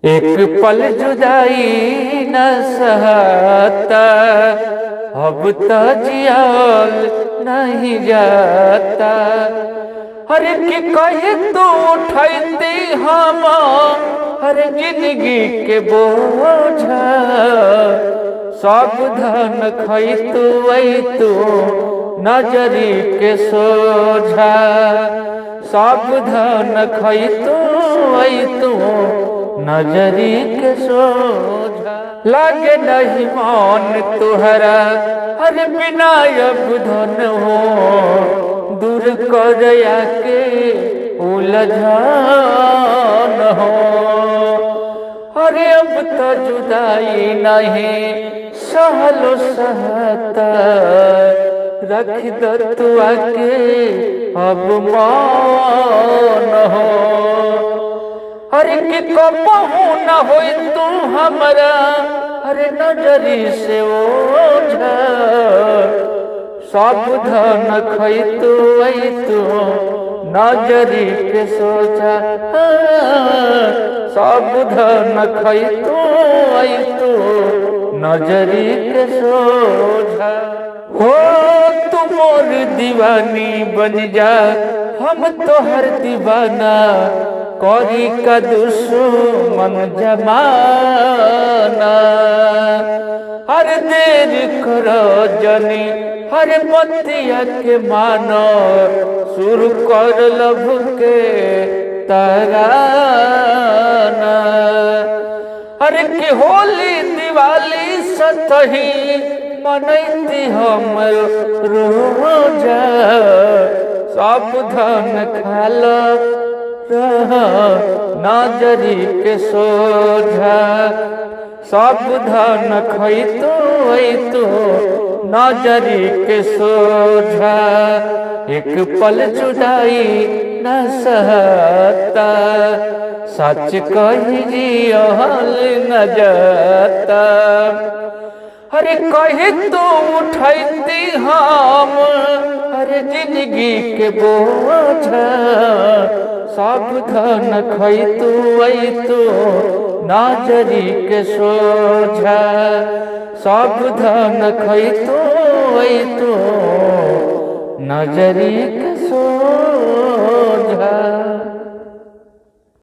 एक पल जुदाई न सहता, अब तो जियल नहीं जाता। हर की कहे तो उठैती हम हर जिंदगी के बोझा। सब धन खैतु तू नजरी के सोझा। सब धन खैतु तू नजरी के सोझा। लागे नहीं मान तुहरा हर बिना अब धन हो। दूर कर के उलझान हो। अरे अब तो जुदाई नहीं सहलो सहता। रख दो तू आके अब मान हो। अरे कि कबहू न हो तू हमरा अरे नजरी से ओझा। सब धन खैतु तू नजरी के सोझा। सब धन खैतु तू नजरी के सोझा। हो तू मोर दीवानी बन जा हम तो हर दीवाना। कौरी का दुश्मन जमाना। हर देर करो जनी हर बतिया के मानो। शुरू कर लब के तराना। हर की होली दिवाली सतही मनैती हम रोजा। सब धन खाला नजरी के सोझा। सब धन खैतु तू नजरी के सोझा। एक पल जुदाई न सहता। सच कही जियल न जाता। अरे कहे तो उठैती हम अरे जिंदगी के बोझा। सब धन खैतु तू नजरी के सोझा। सब धन खैतु तू नजरी के